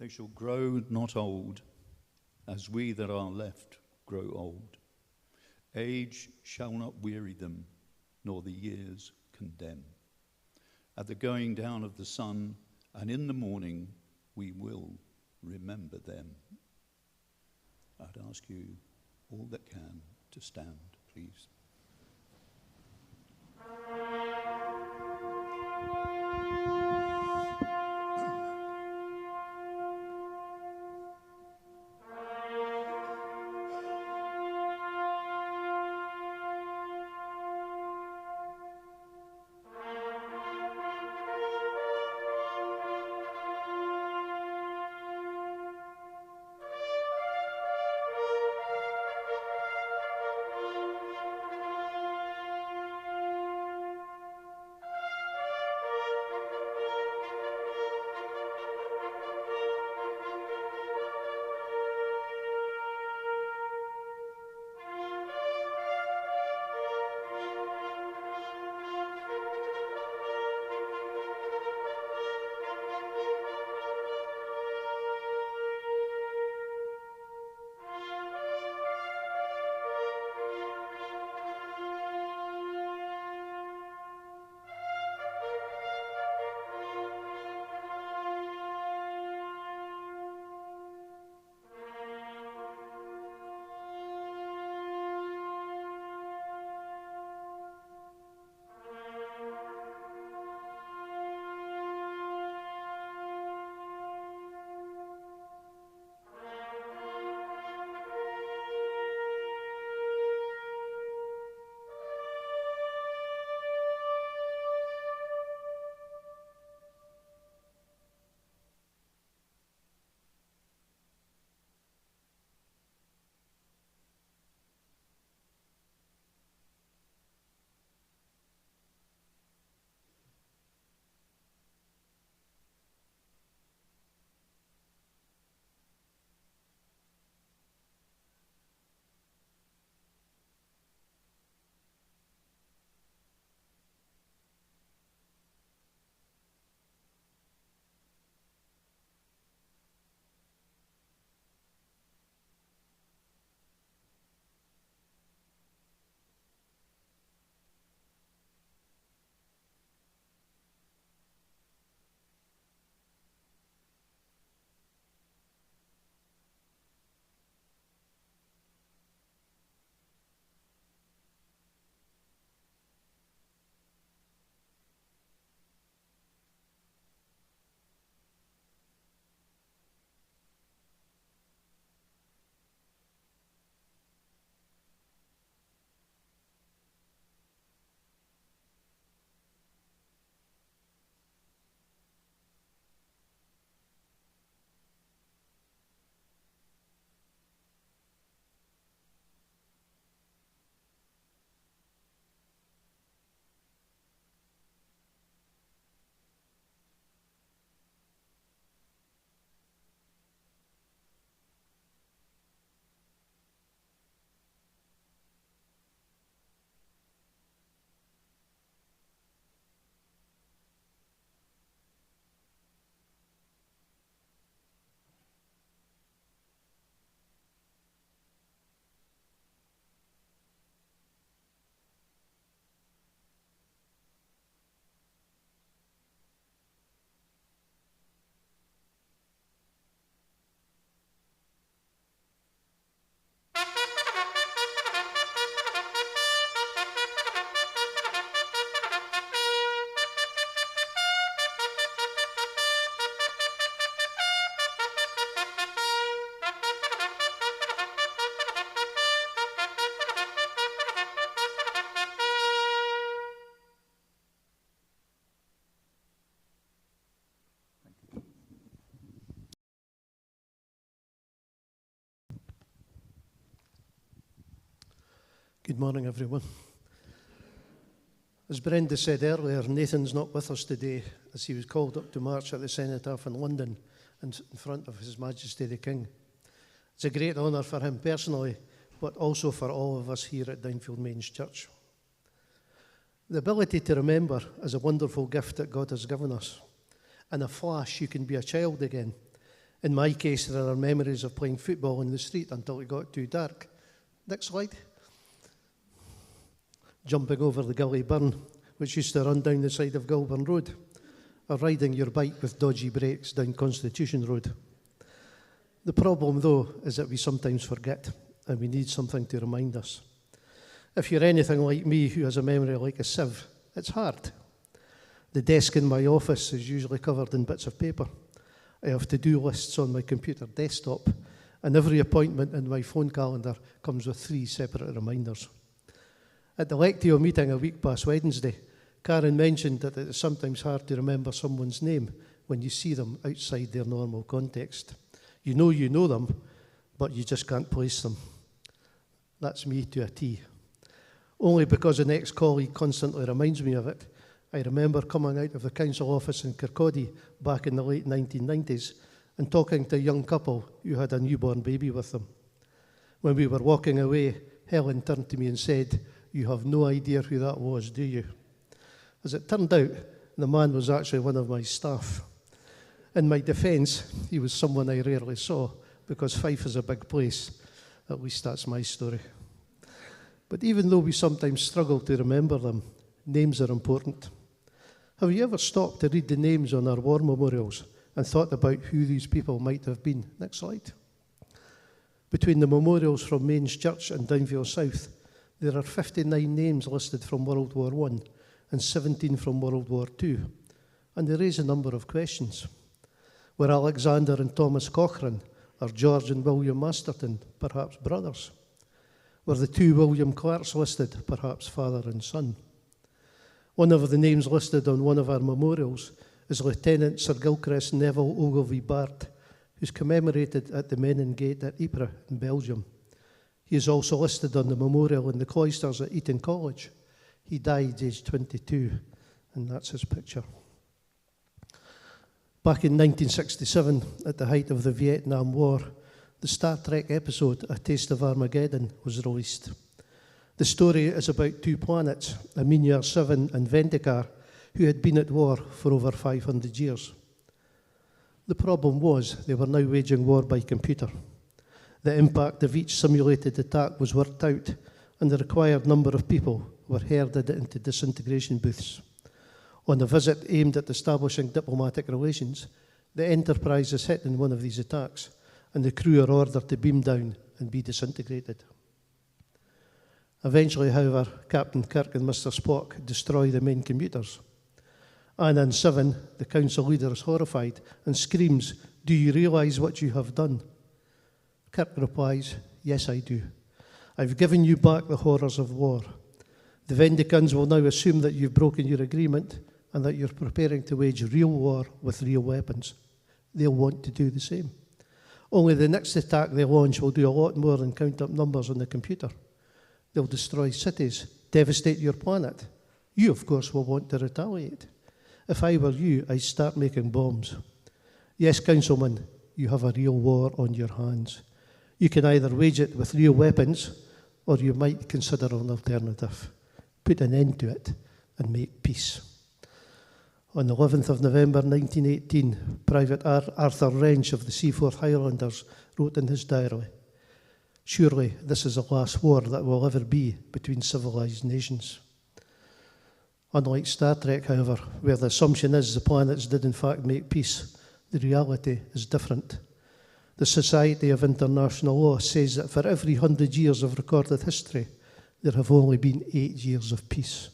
They shall grow not old, as we that are left grow old. Age shall not weary them, nor the years condemn. At the going down of the sun, and in the morning, we will remember them. I'd ask you, all that can, to stand, please. Good morning, everyone. As Brenda said earlier, Nathan's not with us today as he was called up to march at the Cenotaph in London in front of His Majesty the King. It's a great honour for him personally, but also for all of us here at Downfield Mains Church. The ability to remember is a wonderful gift that God has given us. In a flash, you can be a child again. In my case, there are memories of playing football in the street until it got too dark. Next slide. Jumping over the gully burn, which used to run down the side of Goulburn Road, or riding your bike with dodgy brakes down Constitution Road. The problem, though, is that we sometimes forget, and we need something to remind us. If you're anything like me, who has a memory like a sieve, it's hard. The desk in my office is usually covered in bits of paper. I have to-do lists on my computer desktop, and every appointment in my phone calendar comes with 3 separate reminders. At the Lectio meeting a week past Wednesday, Karen mentioned that it is sometimes hard to remember someone's name when you see them outside their normal context. You know them, but you just can't place them. That's me to a T. Only because an ex-colleague constantly reminds me of it, I remember coming out of the council office in Kirkcaldy back in the late 1990s and talking to a young couple who had a newborn baby with them. When we were walking away, Helen turned to me and said, "You have no idea who that was, do you?" As it turned out, the man was actually one of my staff. In my defence, he was someone I rarely saw because Fife is a big place. At least that's my story. But even though we sometimes struggle to remember them, names are important. Have you ever stopped to read the names on our war memorials and thought about who these people might have been? Next slide. Between the memorials from Mains Church and Downvale South, there are 59 names listed from World War I and 17 from World War II, and they raise a number of questions. Were Alexander and Thomas Cochrane, or George and William Masterton, perhaps brothers? Were the 2 William Clarks listed, perhaps father and son? One of the names listed on one of our memorials is Lieutenant Sir Gilchrist Neville Ogilvie Bart, who's commemorated at the Menin Gate at Ypres in Belgium. He is also listed on the memorial in the cloisters at Eton College. He died aged 22, and that's his picture. Back in 1967, at the height of the Vietnam War, the Star Trek episode A Taste of Armageddon was released. The story is about 2 planets, Aminiar 7 and Vendicar, who had been at war for over 500 years. The problem was they were now waging war by computer. The impact of each simulated attack was worked out, and the required number of people were herded into disintegration booths. On a visit aimed at establishing diplomatic relations, the Enterprise is hit in one of these attacks, and the crew are ordered to beam down and be disintegrated. Eventually, however, Captain Kirk and Mr. Spock destroy the main computers. Annan 7, the council leader, is horrified and screams, "Do you realise what you have done?" Kirk replies, "Yes, I do. I've given you back the horrors of war. The Vendicans will now assume that you've broken your agreement and that you're preparing to wage real war with real weapons. They'll want to do the same. Only the next attack they launch will do a lot more than count up numbers on the computer. They'll destroy cities, devastate your planet. You, of course, will want to retaliate. If I were you, I'd start making bombs. Yes, councilman, you have a real war on your hands. You can either wage it with real weapons, or you might consider an alternative. Put an end to it and make peace." On the 11th of November 1918, Private Arthur Wrench of the Seaforth Highlanders wrote in his diary, "Surely this is the last war that will ever be between civilized nations." Unlike Star Trek, however, where the assumption is the planets did in fact make peace, the reality is different. The Society of International Law says that for every 100 years of recorded history, there have only been 8 years of peace.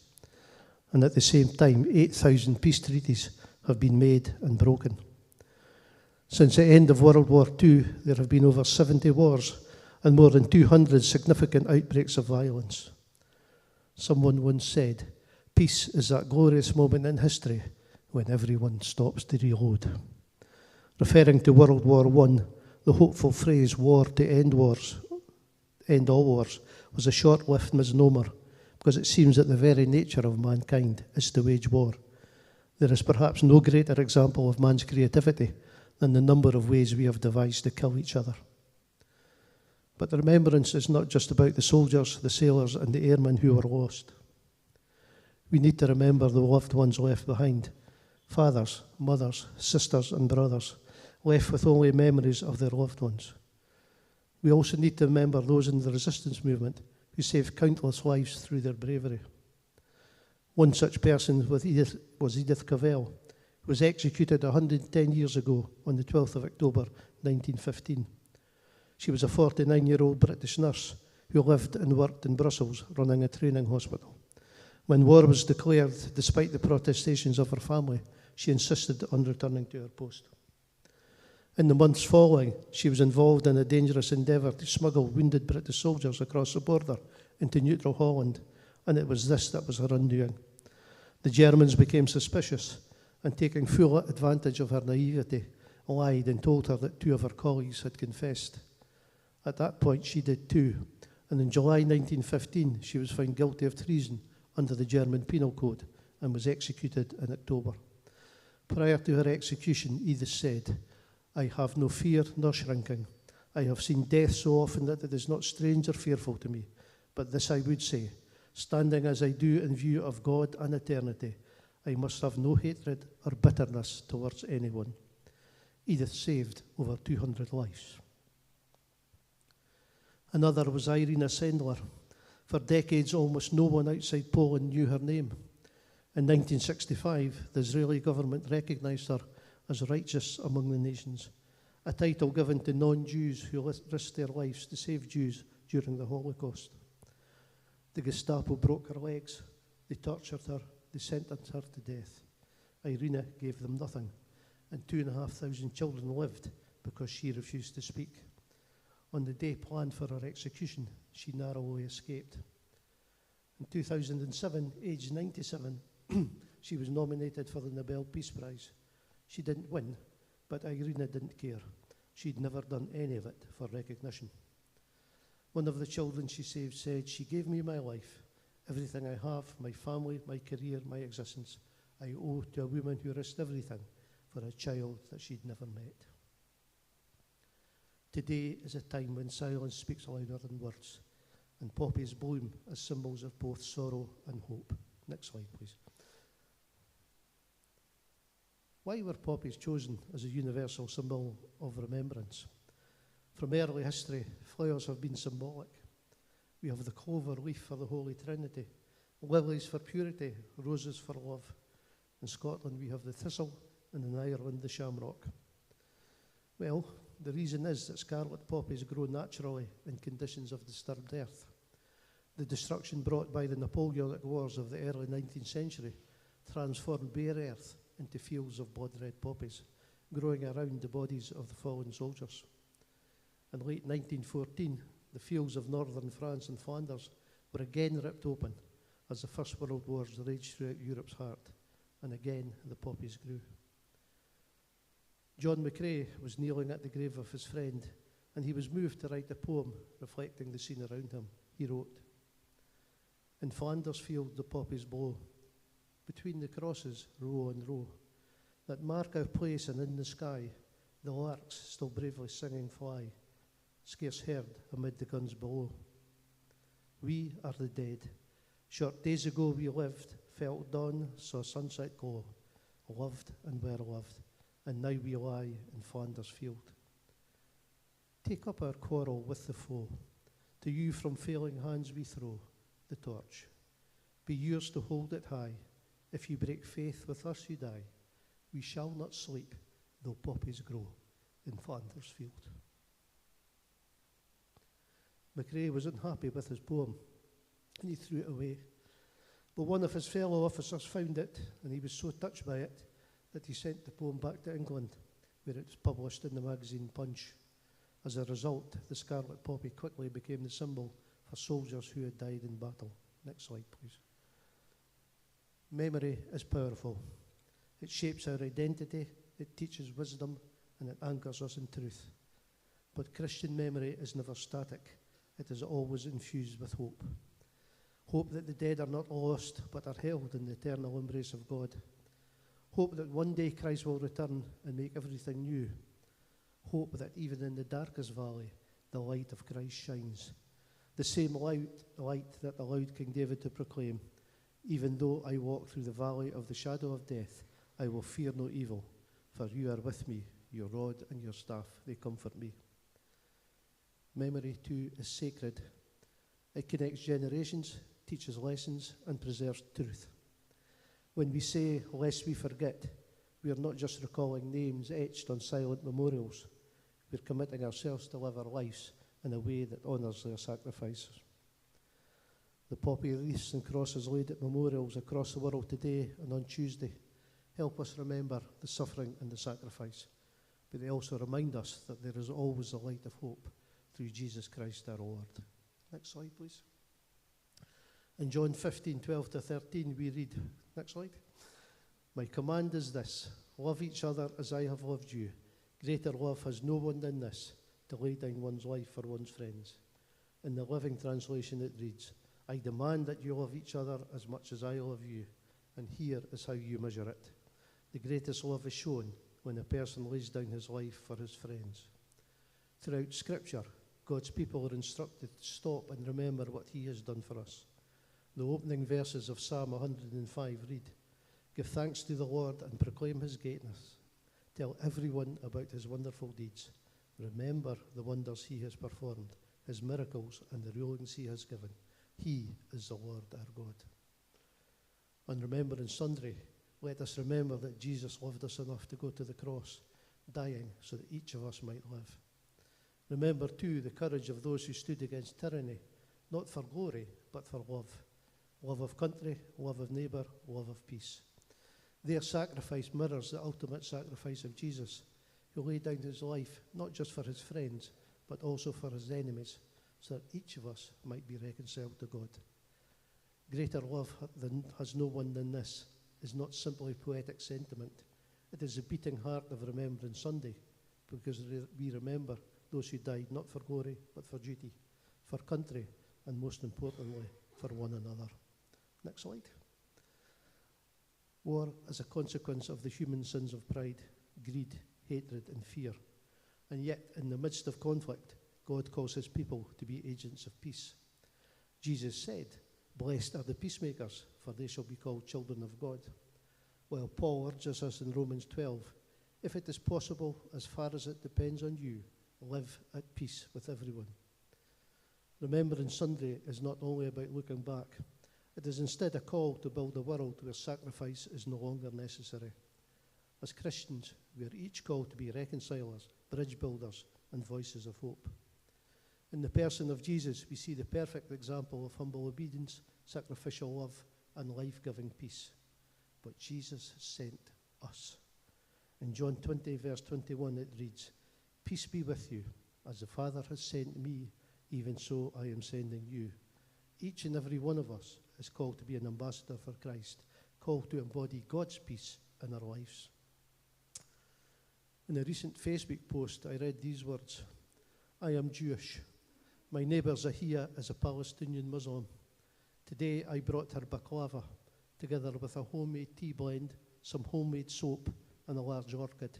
And at the same time, 8,000 peace treaties have been made and broken. Since the end of World War II, there have been over 70 wars and more than 200 significant outbreaks of violence. Someone once said, "Peace is that glorious moment in history when everyone stops to reload." Referring to World War I, the hopeful phrase "war to end wars," end all wars, was a short-lived misnomer because it seems that the very nature of mankind is to wage war. There is perhaps no greater example of man's creativity than the number of ways we have devised to kill each other. But the remembrance is not just about the soldiers, the sailors, and the airmen who were lost. We need to remember the loved ones left behind, fathers, mothers, sisters, and brothers, left with only memories of their loved ones. We also need to remember those in the resistance movement who saved countless lives through their bravery. One such person was Edith Cavell, who was executed 110 years ago on the 12th of October 1915. She was a 49-year-old British nurse who lived and worked in Brussels running a training hospital. When war was declared, despite the protestations of her family, she insisted on returning to her post. In the months following, she was involved in a dangerous endeavour to smuggle wounded British soldiers across the border into neutral Holland, and it was this that was her undoing. The Germans became suspicious and, taking full advantage of her naivety, lied and told her that 2 of her colleagues had confessed. At that point, she did too, and in July 1915, she was found guilty of treason under the German Penal Code and was executed in October. Prior to her execution, Edith said, "I have no fear nor shrinking. I have seen death so often that it is not strange or fearful to me. But this I would say, standing as I do in view of God and eternity, I must have no hatred or bitterness towards anyone." Edith saved over 200 lives. Another was Irina Sendler. For decades, almost no one outside Poland knew her name. In 1965, the Israeli government recognized her as righteous among the nations, a title given to non-Jews who risked their lives to save Jews during the Holocaust. The Gestapo broke her legs, they tortured her, they sentenced her to death. Irina gave them nothing, and 2,500 children lived because she refused to speak. On the day planned for her execution, she narrowly escaped. In 2007, aged 97, she was nominated for the Nobel Peace Prize. She didn't win, but Irina didn't care. She'd never done any of it for recognition. One of the children she saved said, "She gave me my life, everything I have, my family, my career, my existence. I owe to a woman who risked everything for a child that she'd never met." Today is a time when silence speaks louder than words, and poppies bloom as symbols of both sorrow and hope. Next slide, please. Why were poppies chosen as a universal symbol of remembrance? From early history, flowers have been symbolic. We have the clover leaf for the Holy Trinity, lilies for purity, roses for love. In Scotland, we have the thistle, and in Ireland, the shamrock. Well, the reason is that scarlet poppies grow naturally in conditions of disturbed earth. The destruction brought by the Napoleonic Wars of the early 19th century transformed bare earth into fields of blood-red poppies, growing around the bodies of the fallen soldiers. In late 1914, the fields of northern France and Flanders were again ripped open as the First World Wars raged throughout Europe's heart, and again the poppies grew. John McCrae was kneeling at the grave of his friend, and he was moved to write a poem reflecting the scene around him. He wrote, "In Flanders field the poppies blow, between the crosses, row on row, that mark our place, and in the sky the larks still bravely singing fly, scarce heard amid the guns below. We are the dead. Short days ago we lived, felt dawn, saw sunset glow, loved and were loved, and now we lie in Flanders field. Take up our quarrel with the foe, to you from failing hands we throw the torch. Be yours to hold it high. If you break faith, with us you die. We shall not sleep, though poppies grow in Flanders field." McCrae was unhappy with his poem, and he threw it away. But one of his fellow officers found it, and he was so touched by it that he sent the poem back to England, where it was published in the magazine Punch. As a result, the scarlet poppy quickly became the symbol for soldiers who had died in battle. Next slide, please. Memory is powerful. It shapes our identity, it teaches wisdom, and it anchors us in truth. But Christian memory is never static. It is always infused with hope. Hope that the dead are not lost, but are held in the eternal embrace of God. Hope that one day Christ will return and make everything new. Hope that even in the darkest valley, the light of Christ shines. The same light that allowed King David to proclaim, "Even though I walk through the valley of the shadow of death, I will fear no evil, for you are with me, Your rod and your staff, they comfort me. Memory, too, is sacred. It connects generations, teaches lessons, and preserves truth. When we say, lest we forget, we are not just recalling names etched on silent memorials. We're committing ourselves to live our lives in a way that honours their sacrifices. The poppy wreaths and crosses laid at memorials across the world today and on Tuesday help us remember the suffering and the sacrifice, but they also remind us that there is always a light of hope through Jesus Christ our Lord. Next slide, please. In John 15:12-13, we read, next slide. My command is this, love each other as I have loved you. Greater love has no one than this, to lay down one's life for one's friends. In the Living Translation it reads, I demand that you love each other as much as I love you, and here is how you measure it. The greatest love is shown when a person lays down his life for his friends. Throughout Scripture, God's people are instructed to stop and remember what he has done for us. The opening verses of Psalm 105 read, give thanks to the Lord and proclaim his greatness. Tell everyone about his wonderful deeds. Remember the wonders he has performed, his miracles and the rulings he has given. He is the Lord our God. On Remembrance Sunday, let us remember that Jesus loved us enough to go to the cross, dying so that each of us might live. Remember, too, the courage of those who stood against tyranny, not for glory, but for love. Love of country, love of neighbour, love of peace. Their sacrifice mirrors the ultimate sacrifice of Jesus, who laid down his life not just for his friends, but also for his enemies, so that each of us might be reconciled to God. Greater love has no one than this is not simply poetic sentiment. It is the beating heart of Remembrance Sunday, because we remember those who died not for glory, but for duty, for country, and most importantly, for one another. Next slide. War is a consequence of the human sins of pride, greed, hatred, and fear. And yet, in the midst of conflict, God calls his people to be agents of peace. Jesus said, blessed are the peacemakers, for they shall be called children of God. While Paul urges us in Romans 12, if it is possible, as far as it depends on you, live at peace with everyone. Remembrance Sunday is not only about looking back, it is instead a call to build a world where sacrifice is no longer necessary. As Christians, we are each called to be reconcilers, bridge builders, and voices of hope. In the person of Jesus, we see the perfect example of humble obedience, sacrificial love, and life-giving peace. But Jesus sent us. In John 20, verse 21, it reads, peace be with you. As the Father has sent me, even so I am sending you. Each and every one of us is called to be an ambassador for Christ, called to embody God's peace in our lives. In a recent Facebook post, I read these words, I am Jewish. My neighbour Zahia is a Palestinian Muslim. Today I brought her baklava, together with a homemade tea blend, some homemade soap, and a large orchid.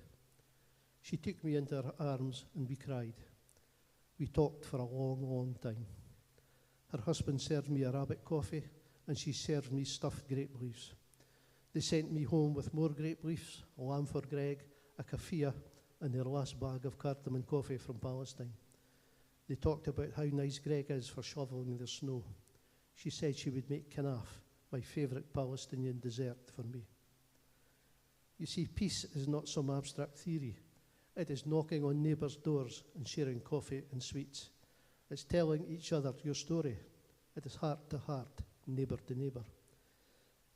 She took me into her arms and we cried. We talked for a long, long time. Her husband served me Arabic coffee and she served me stuffed grape leaves. They sent me home with more grape leaves, a lamb for Greg, a kafia, and their last bag of cardamom coffee from Palestine. They talked about how nice Greg is for shoveling the snow. She said she would make kanaf, my favourite Palestinian dessert, for me. You see, peace is not some abstract theory. It is knocking on neighbours' doors and sharing coffee and sweets. It's telling each other your story. It is heart to heart, neighbour to neighbour.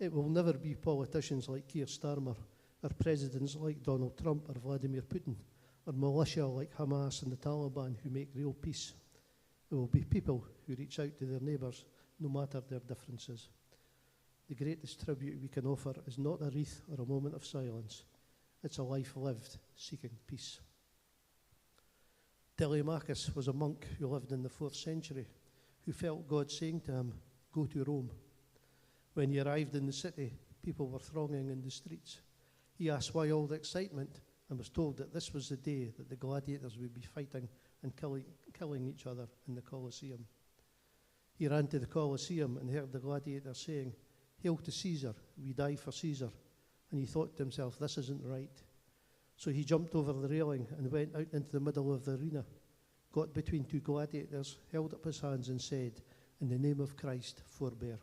It will never be politicians like Keir Starmer, or presidents like Donald Trump or Vladimir Putin, or militia like Hamas and the Taliban who make real peace. It will be people who reach out to their neighbours, no matter their differences. The greatest tribute we can offer is not a wreath or a moment of silence. It's a life lived seeking peace. Telemachus was a monk who lived in the 4th century, who felt God saying to him, go to Rome. When he arrived in the city, people were thronging in the streets. He asked why all the excitement and was told that this was the day that the gladiators would be fighting and killing each other in the Colosseum. He ran to the Colosseum and heard the gladiators saying, hail to Caesar, we die for Caesar. And he thought to himself, this isn't right. So he jumped over the railing and went out into the middle of the arena, got between two gladiators, held up his hands and said, "In the name of Christ, forbear."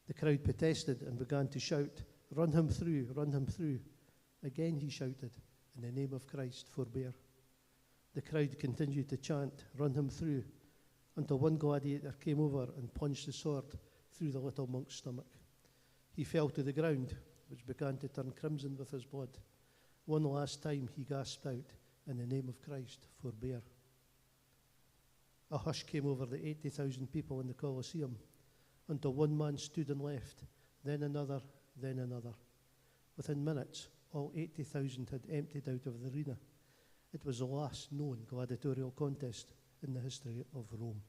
The crowd protested and began to shout, "Run him through, run him through." Again he shouted, "In the name of Christ, forbear." The crowd continued to chant, "Run him through," until one gladiator came over and plunged the sword through the little monk's stomach. He fell to the ground, which began to turn crimson with his blood. One last time he gasped out, "In the name of Christ, forbear." A hush came over the 80,000 people in the Colosseum, until one man stood and left, then another, then another. Within minutes, all 80,000 had emptied out of the arena. It was the last known gladiatorial contest in the history of Rome.